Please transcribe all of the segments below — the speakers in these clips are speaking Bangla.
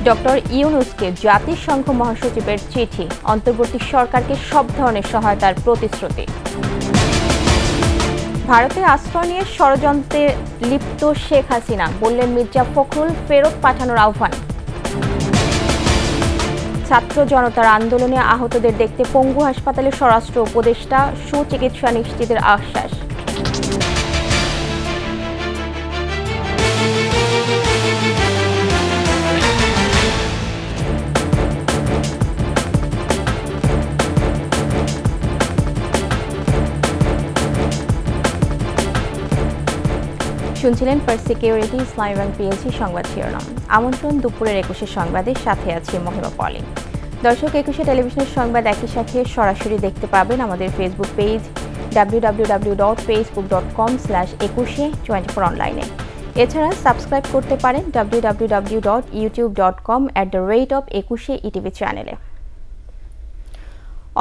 ডক্টর ইউনূসকে জাতিসংঘ মহাসচিবের চিঠি, অন্তর্বর্তী সরকারকে সব ধরনের সহায়তার প্রতিশ্রুতি। ভারতে আশ্রয় নিয়ে ষড়যন্ত্রে লিপ্ত শেখ হাসিনা, বললেন মির্জা ফখরুল, ফেরত পাঠানোর আহ্বান। ছাত্র জনতার আন্দোলনে আহতদের দেখতে পঙ্গু হাসপাতালে স্বরাষ্ট্র উপদেষ্টা, সুচিকিৎসা নিশ্চিতের আশ্বাস। শুনছিলেন ফার্স্ট সিকিউরিটি ইসলামী ব্যাংক পিএলসি সংবাদ শিরোনাম। আমন্ত্রণ দুপুরের 21 সংবাদের সাথে আছে মহিমা পলি। দর্শক, 21 টেলিভিশনের সংবাদ একই সাথে সরাসরি দেখতে পাবেন আমাদের ফেসবুক পেজ www.facebook.com/21 অনলাইনে। এছাড়া সাবস্ক্রাইব করতে পারেন www.youtube.com/21 চ্যানেলে।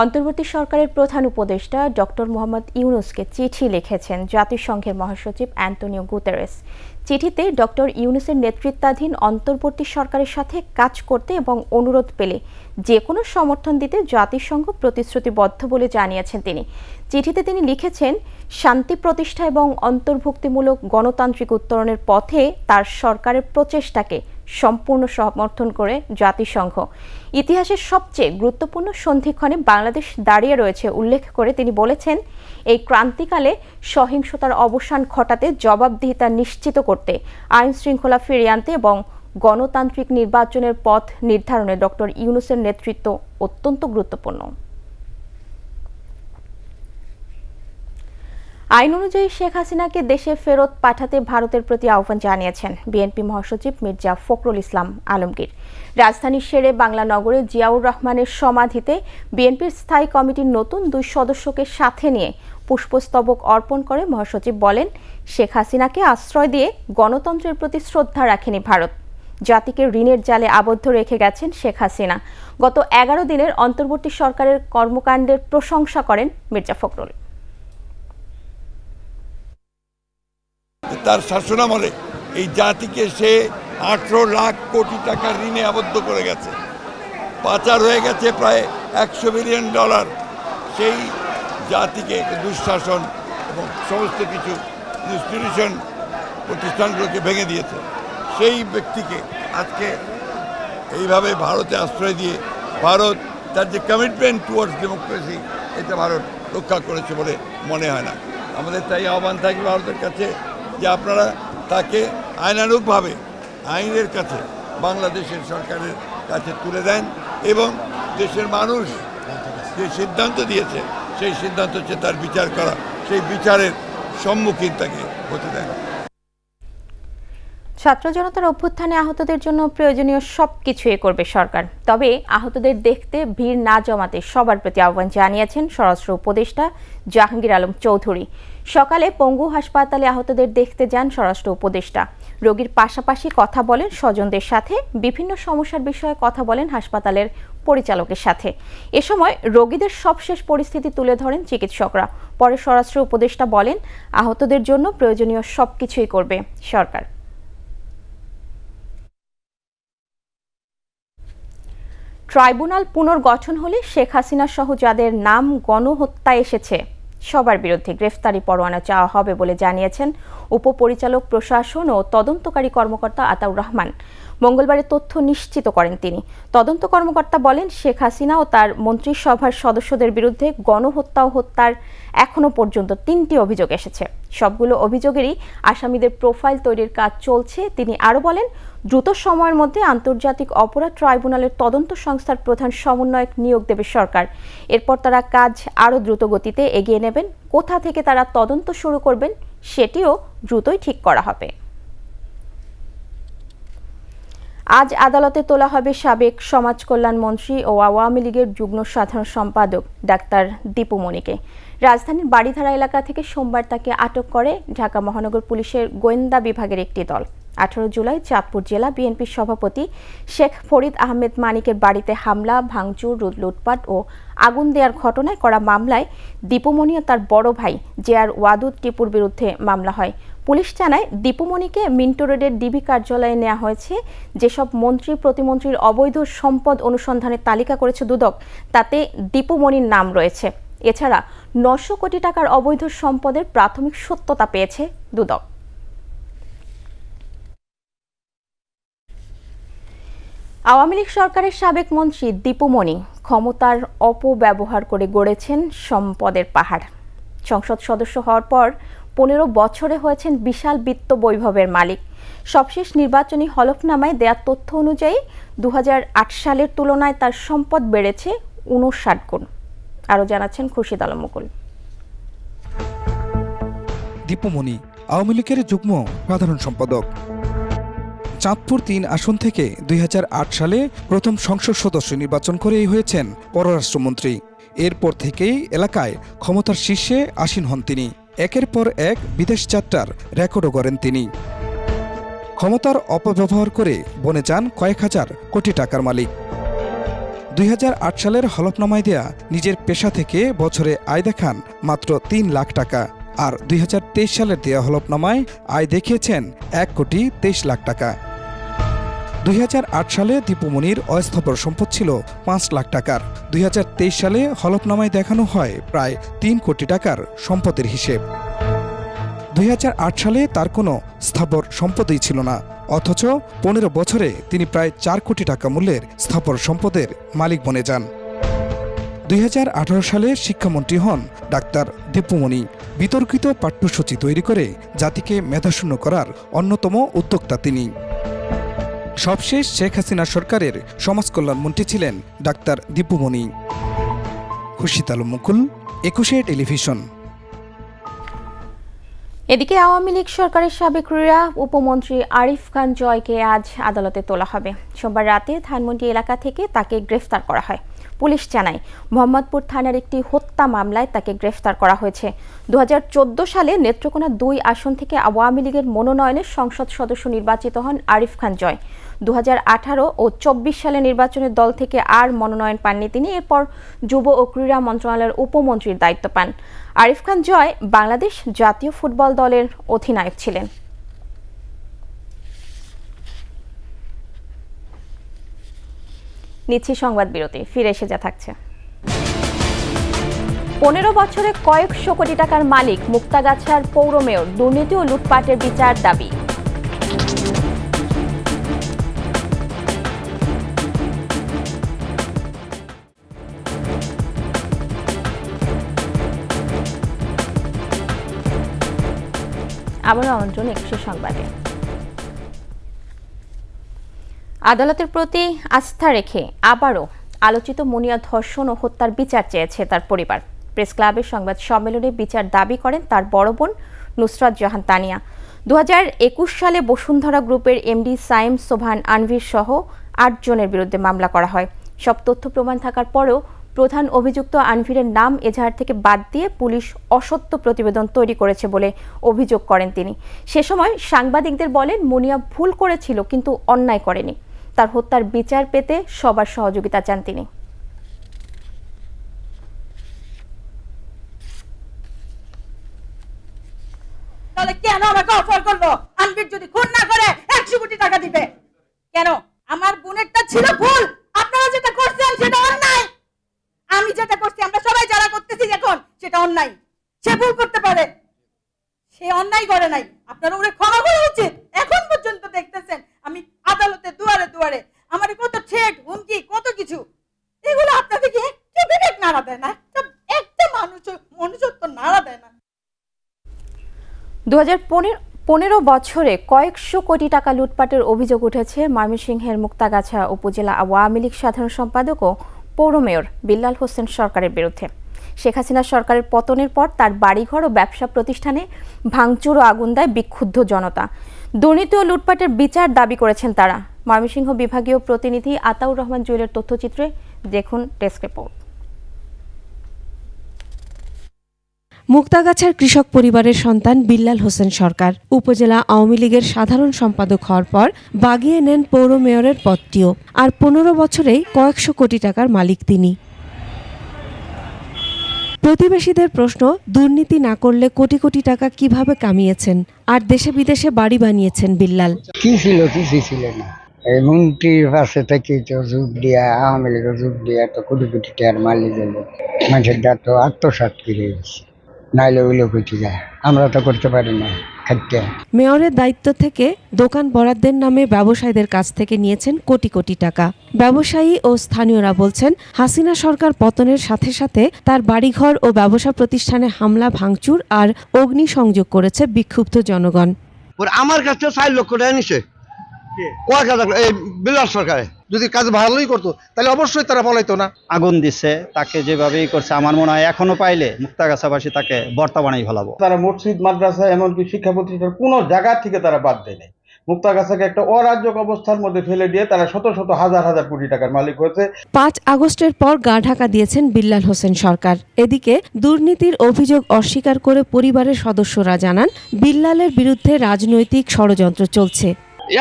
অন্তর্বর্তী সরকারের প্রধান উপদেষ্টা ডক্টর মোহাম্মদ ইউনূসকে চিঠি লিখেছেন জাতিসংঘের মহাসচিব অ্যান্টোনিও গুতেরেস। চিঠিতে ডক্টর ইউনূসের নেতৃত্বাধীন অন্তর্বর্তী সরকারের সাথে কাজ করতে এবং অনুরোধ পেলে যে কোনো সমর্থন দিতে জাতিসংঘ প্রতিশ্রুতিবদ্ধ বলে জানিয়েছেন তিনি। চিঠিতে তিনি লিখেছেন, শান্তি প্রতিষ্ঠা এবং অন্তর্ভুক্তিমূলক গণতান্ত্রিক উত্তরণের পথে তার সরকারের প্রচেষ্টাকে সম্পূর্ণ সমর্থন করে জাতিসংঘ। ইতিহাসের সবচেয়ে গুরুত্বপূর্ণ সন্ধিক্ষণে বাংলাদেশ দাঁড়িয়ে রয়েছে উল্লেখ করে তিনি বলেছেন, এই ক্রান্তিকালে সহিংসতার অবসান ঘটাতে, জবাবদিহিতা নিশ্চিত করতে, আইন শৃঙ্খলা ফিরিয়ে আনতে এবং গণতান্ত্রিক নির্বাচনের পথ নির্ধারণে ডক্টর ইউনূসের নেতৃত্ব অত্যন্ত গুরুত্বপূর্ণ। আইন অনুযায়ী শেখ হাসিনাকে দেশে ফেরত পাঠাতে ভারতের প্রতি আহ্বান জানিয়েছেন বিএনপি মহাসচিব মির্জা ফখরুল ইসলাম আলমগীর। রাজধানীর শেরে বাংলা নগরে জিয়াউর রহমানের সমাধিতে বিএনপির স্থায়ী কমিটির নতুন 2 সদস্যকে সাথে নিয়ে পুষ্পস্তবক অর্পণ করে মহাসচিব বলেন, শেখ হাসিনাকে আশ্রয় দিয়ে গণতন্ত্রের প্রতি শ্রদ্ধা রাখেনি ভারত। জাতিকে ঋণের জালে আবদ্ধ রেখে গেছেন শেখ হাসিনা। গত 11 দিনের অন্তর্বর্তী সরকারের কর্মকাণ্ডের প্রশংসা করেন মির্জা ফখরুল। তার শাসনামলে এই জাতিকে সে 18 লাখ কোটি টাকার ঋণে আবদ্ধ করে গেছে। পাচার হয়ে গেছে প্রায় $100 বিলিয়ন। সেই জাতিকে দুঃশাসন এবং সমস্ত কিছু ইনস্টিটিউশন প্রতিষ্ঠানগুলোকে ভেঙে দিয়েছে। সেই ব্যক্তিকে আজকে এইভাবে ভারতে আশ্রয় দিয়ে ভারত তার যে কমিটমেন্ট টুয়ার্ডস ডেমোক্রেসি, এটা ভারত রক্ষা করেছে বলে মনে হয় না। আমাদের তাই আহ্বান থাকবে ভারতের কাছে যে আপনারা তাকে আইনানুগভাবে আইনের কাছে, বাংলাদেশের সরকারের কাছে তুলে দেন এবং দেশের মানুষ যে সিদ্ধান্ত দিয়েছে সেই সিদ্ধান্ত হচ্ছে তার বিচার করা, সেই বিচারের সম্মুখীন তাকে হতে দেন। ছাত্র জনতার অভ্যুত্থানে আহতদের জন্য প্রয়োজনীয় সবকিছুই করবে সরকার, তবে আহতদের দেখতে ভিড় না জমাতে সবার প্রতি আহ্বান জানিয়েছেন স্বরাষ্ট্র উপদেষ্টা জাহাঙ্গীর আলম চৌধুরী। সকালে পঙ্গু হাসপাতালে আহতদের দেখতে যান স্বরাষ্ট্র উপদেষ্টা। রোগীর পাশাপাশি কথা বলেন স্বজনদের সাথে, বিভিন্ন সমস্যার বিষয়ে কথা বলেন হাসপাতালের পরিচালকের সাথে। এ সময় রোগীদের সবশেষ পরিস্থিতি তুলে ধরেন চিকিৎসকরা। পরে স্বরাষ্ট্র উপদেষ্টা বলেন, আহতদের জন্য প্রয়োজনীয় সবকিছুই করবে সরকার। ট্রাইব্যুনাল পুনর্গঠন হলে শেখ হাসিনা সহ যাদের নাম গণহত্যায় এসেছে সবার বিরুদ্ধে গ্রেফতারি পরোয়ানা চাওয়া হবে বলে জানিয়েছেন উপপরিচালক প্রশাসন ও তদন্তকারী কর্মকর্তা আতাউর রহমান। মঙ্গলবারের তথ্য নিশ্চিত করেন তিনি। তদন্ত কর্মকর্তা বলেন, শেখ হাসিনা ও তার মন্ত্রিসভার সদস্যদের বিরুদ্ধে গণহত্যা ও হত্যার এখনো পর্যন্ত 3টি অভিযোগ এসেছে। সবগুলো অভিযোগেরই আসামিদের প্রোফাইল তৈরির কাজ চলছে। তিনি আরও বলেন, দ্রুত সময়ের মধ্যে আন্তর্জাতিক অপরাধ ট্রাইব্যুনালের তদন্ত সংস্থার প্রধান সমন্বয়ক নিয়োগ দেবে সরকার। এরপর তারা কাজ আরও দ্রুত গতিতে এগিয়ে নেবেন। কোথা থেকে তারা তদন্ত শুরু করবেন সেটিও দ্রুতই ঠিক করা হবে। আজ আদালতে তোলা হবে সাবেক সমাজ কল্যাণ মন্ত্রী ও আওয়ামী লীগের যুগ্ম সাধারণ সম্পাদক ডাক্তার দীপু মনিকে। রাজধানীর বাড়িধারা এলাকা থেকে সোমবার তাকে আটক করে ঢাকা মহানগর পুলিশের গোয়েন্দা বিভাগের একটি দল। 18 জুলাই চাঁদপুর জেলা বিএনপির সভাপতি শেখ ফরিদ আহমেদ মানিকের বাড়িতে হামলা, ভাঙচুর, লুটপাট ও আগুন দেওয়ার ঘটনায় করা মামলায় দীপু মনি ও তার বড় ভাই জেআর ওয়াদুদ টিপুর বিরুদ্ধে মামলা হয়। পুলিশ জানায় দীপুমণিকে মিন্টো রোডের ডিবি কার্যালয়ে নেওয়া হয়েছে। যেসব মন্ত্রী প্রতিমন্ত্রীর অবৈধ সম্পদ অনুসন্ধানের তালিকা করেছে দুদক, তাতে দীপুমণির নাম রয়েছে। এছাড়া 900 কোটি টাকার অবৈধ সম্পদের প্রাথমিক সত্যতা পেয়েছে দুদক। আওয়ামী লীগ সরকারের সাবেক মন্ত্রী দীপুমণি ক্ষমতার অপব্যবহার করে গড়েছেন সম্পদের পাহাড়। সংসদ সদস্য হওয়ার পর 15 বছরে হয়েছেন বিশাল বিত্ত বৈভবের মালিক। সবশেষ নির্বাচনী হলফনামায় দেয়া তথ্য অনুযায়ী 2008 সালের তুলনায় তার সম্পদ বেড়েছে 59 গুণ। আরও জানাচ্ছেন খুরশিদ আলম মুকুল। দীপুমণি আওয়ামী লীগের যুগ্ম সাধারণ সম্পাদক। চাঁদপুর 3 আসন থেকে 2008 সালে প্রথম সংসদ সদস্য নির্বাচন করেই হয়েছেন পররাষ্ট্রমন্ত্রী। এরপর থেকেই এলাকায় ক্ষমতার শীর্ষে আসীন হন তিনি। একের পর এক বিদেশ যাত্রার রেকর্ডও করেন তিনি। ক্ষমতার অপব্যবহার করে বনে যান কয়েক হাজার কোটি টাকার মালিক। 2008 সালের হলফনামায় দেয়া নিজের পেশা থেকে বছরে আয় দেখান মাত্র 3 লাখ টাকা, আর 2023 সালের দেয়া হলফনামায় আয় দেখিয়েছেন 1 কোটি 23 লাখ টাকা। 2008 সালে দীপুমণির অস্থাবর সম্পদ ছিল 5 লাখ টাকার। 2023 সালে হলফনামায় দেখানো হয় প্রায় 3 কোটি টাকার সম্পদের হিসেব। 2008 সালে তার কোনো স্থাবর সম্পদই ছিল না, অথচ 15 বছরে তিনি প্রায় 4 কোটি টাকা মূল্যের স্থাবর সম্পদের মালিক বনে যান। 2018 সালে শিক্ষামন্ত্রী হন ডাক্তার দীপুমণি। বিতর্কিত পাঠ্যসূচি তৈরি করে জাতিকে মেধাশূন্য করার অন্যতম উদ্যোক্তা তিনি। সবশেষ শেখ হাসিনা সরকারের সমাজকল্যাণমন্ত্রী ছিলেন ডাক্তার দীপুমণি। খুরশিদ আলম মুকুল, 21 টেলিভিশন। এদিকে আওয়ামী লীগ সরকারের সাবেক ক্রীড়া উপমন্ত্রী আরিফ খান জয়কে আজ আদালতে তোলা হবে। সোমবার রাতে ধানমন্ডি এলাকা থেকে তাকে গ্রেফতার করা হয়। পুলিশ জানায় মোহাম্মদপুর থানার একটি হত্যা মামলায় তাকে গ্রেফতার করা হয়েছে। 2014 সালে নেত্রকোনা 2 আসন থেকে আওয়ামী লীগের মনোনয়নে সংসদ সদস্য নির্বাচিত হন আরিফ খান জয়। 2018 ও 24 সালে নির্বাচনের দল থেকে আর মনোনয়ন পাননি তিনি। এরপর যুব ও ক্রীড়া মন্ত্রণালয়ের উপমন্ত্রীর দায়িত্ব পান। আরিফ খান জয় বাংলাদেশ জাতীয় ফুটবল দলের অধিনায়ক ছিলেন। নিচ্ছি সংবাদ বিরতি, ফিরে এসে যা থাকছে। 15 বছরে কয়েকশো কোটি টাকার মালিক মুক্তাগাছার পৌর মেয়র, দুর্নীতি ও লুটপাটের বিচার দাবি। আবারও আমন্ত্রণ 21 সংবাদে। আদালতের প্রতি আস্থা রেখে আবারও আলোচিত মুনিয়া ধর্ষণ ও হত্যার বিচার চেয়েছে তার পরিবার। প্রেস ক্লাবের সংবাদ সম্মেলনে বিচার দাবি করেন তার বড় বোন নুসরাত জাহান তানিয়া। 2021 সালে বসুন্ধরা গ্রুপের এমডি সাইম সোভান আনভির সহ 8 জনের বিরুদ্ধে মামলা করা হয়। সব তথ্য প্রমাণ থাকার পরেও প্রধান অভিযুক্ত আনভিরের নাম এজাহার থেকে বাদ দিয়ে পুলিশ অসত্য প্রতিবেদন তৈরি করেছে বলে অভিযোগ করেন তিনি। সে সময় সাংবাদিকদের বলেন মুনিয়া ভুল করেছিল কিন্তু অন্যায় করেনি। তার হত্যার বিচার পেতে সবার সহযোগিতা চান তিনি। তাহলে কেন আমাকে অফার করলো? আনবির যদি খুন না করে 100 কোটি টাকা দিবে। কেন? আমার বোনেরটা ছিল ভুল, আপনারা যেটা করছেন সেটা অন্যায়। আমি যেটা করছি, আমরা সবাই যারা করতেছি এখন, সেটা অন্যায়। সে ভুল করতে পারে, সে অন্যায় করে নাই। আপনারা ওরে ক্ষমা করা উচিত। এখন পর্যন্ত দেখতেছেন আমি আদালতে দুয়ারে দুয়ারে, আমার কত থ্রেট, হুমকি, কত কিছু। এগুলো আপনাদেরকে একটু বিবেক নাড়া দেয় না, একটা মনুষ্যত্ব নাড়া দেয় না। 2015 বছরে কয়েকশো কোটি টাকা লুটপাটের অভিযোগ উঠেছে ময়মনসিংহের মুক্তাগাছা উপজেলা আওয়ামী লীগ সাধারণ সম্পাদক ও পৌর মেয়র বিল্লাল হোসেন সরকারের বিরুদ্ধে। শেখ হাসিনা সরকারের পতনের পর তার বাড়িঘর ও ব্যবসা প্রতিষ্ঠানে ভাঙচুর ও আগুন দেয় বিক্ষুব্ধ জনতা। দুর্নীতি ও লুটপাটের বিচার দাবি করেছেন তারা। ময়মনসিংহ বিভাগীয় প্রতিনিধি আতাউর রহমান জুয়েলের তথ্যচিত্রে দেখুন ডেস্ক রিপোর্ট। মুক্তাগাছার কৃষক পরিবারের সন্তান বিল্লাল হোসেন সরকার উপজেলা আওয়ামী লীগের সাধারণ সম্পাদক হওয়ার পর বাগিয়ে নেন পৌর মেয়রের পদটিও। আর 15 বছরেই কয়েকশো কোটি টাকার মালিক তিনি। প্রতিবেশীদের প্রশ্ন, দুর্নীতি না করলে কোটি কোটি টাকা কিভাবে কামিয়েছেন আর দেশে বিদেশে বাড়ি বানিয়েছেন বিল্লাল। কি ছিল কিছুই ছিল না, এই মন্ত্রীর পাশে থেকে তো যোগ দিয়া আওয়ামী লীগের যোগ দিয়া তো কোটি কোটি টাকার মালিক হলো, মানুষের যা তো আত্মসাৎ করে গেছে, নাইলে ওইলো কোটি যায়, আমরা তো করতে পারি না। মেয়রের দায়িত্ব থেকে দোকান বরাদ্দের নামে ব্যবসায়ীদের কাছ থেকে নিয়েছেন কোটি কোটি টাকা। ব্যবসায়ী ও স্থানীয়রা বলছেন, হাসিনা সরকার পতনের সাথে সাথে তার বাড়িঘর ও ব্যবসা প্রতিষ্ঠানে হামলা, ভাঙচুর আর অগ্নিসংযোগ করেছে বিক্ষুব্ধ জনগণ। আমার কাছে 4 লক্ষ টাকা নিছে বিল্লাল সরকারে। যদি কাজ ভালোই করতো তাহলে অবশ্যই তারা পলাইতো না। আগুন দিচ্ছে, তাকে যেভাবেই করছে আমার মনে হয় এখনো পাইলে মুক্তাগাছাবাসী তাকে বর্তা বানাই ফেলাবো। তারা মসজিদ, মাদ্রাসা, এমনকি শিক্ষা প্রতিষ্ঠান কোনো জায়গা থেকে তারা বাদ দেয়নি। মুক্তাগাছাকে একটা অরাজক অবস্থার মধ্যে ফেলে দিয়ে তারা শত শত হাজার হাজার কোটি টাকার মালিক হয়েছে। 5 আগস্টের পর গা ঢাকা দিয়েছেন বিল্লাল হোসেন সরকার। এদিকে দুর্নীতির অভিযোগ অস্বীকার করে পরিবারের সদস্যরা জানান, বিল্লালের বিরুদ্ধে রাজনৈতিক ষড়যন্ত্র চলছে।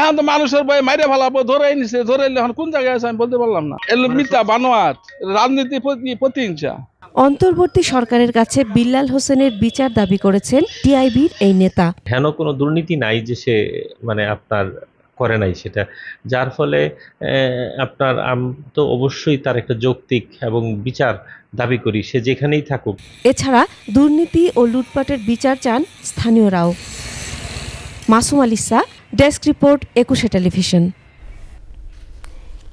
এখন তো মানুষের ভয়ে মাইরে ফেলাবো, ধরে নিছে, ধরে এখন কোন জায়গায় আছে আমি বলতে পারলাম না। মিথ্যা বানোয়াট, রাজনীতি প্রতিহিংসা। অন্তর্বর্তী সরকারের কাছে বিল্লাল হোসেনের বিচার দাবি করেছেন টিআইবির এই নেতা। হেন কোনো দুর্নীতি নাই যে সে আপনার করে নাই সেটা, যার ফলে আপনার তো অবশ্যই তার একটা যৌক্তিক এবং বিচার দাবি করি, সে যেখানেই থাকুক। এছাড়া দুর্নীতি ও লুটপাটের বিচার চান স্থানীয়রাও। Masum আলিসা, desk report, 21 television.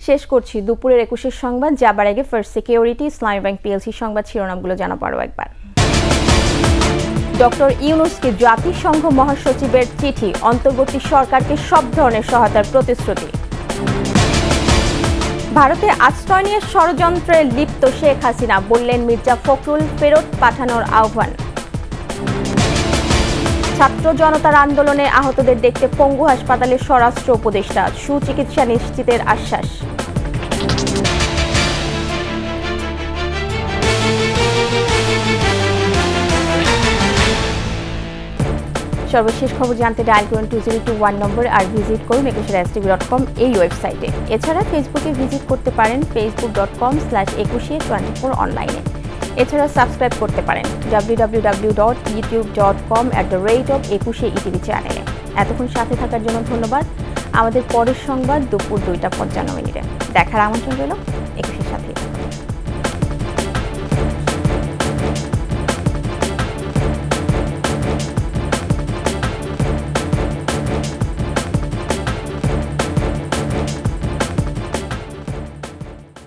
শেষ করছি দুপুরের 21 সংবাদ। যাবার আগে ফার্স্ট সিকিউরিটি, ইসলামী ব্যাংক পিএলসি সংবাদ শিরোনামগুলো জানা পারো একবার। ডক্টর ইউনূসকে জাতিসংঘ মহাসচিবের চিঠি, অন্তর্বর্তী সরকারকে সব ধরনের সহায়তার প্রতিশ্রুতি। ভারতে আশ্রয় নিয়ে ষড়যন্ত্রে লিপ্ত শেখ হাসিনা, বললেন মির্জা ফখরুল, ফেরত পাঠানোর আহ্বান। ছাত্র জনতার আন্দোলনে আহতদের দেখতে পঙ্গু হাসপাতালের স্বরাষ্ট্র উপদেষ্টা, সুচিকিৎসা নিশ্চিতের আশ্বাস। সর্বশেষ খবর জানতে ডায়াল করুন 2021 নম্বর আর ভিজিট করুন ekushetv.com এই ওয়েবসাইটে। এছাড়া ফেসবুকে ভিজিট করতে পারেন facebook.com/2124 অনলাইনে। এছাড়া সাবস্ক্রাইব করতে পারেন www.youtube.com/21etv চ্যানেলে। এতক্ষণ সাথে থাকার জন্য ধন্যবাদ। আমাদের পরের সংবাদ দুপুর 2টা 55 মিনিটে দেখার আমন্ত্রণ রইল। 21 এর সাথে।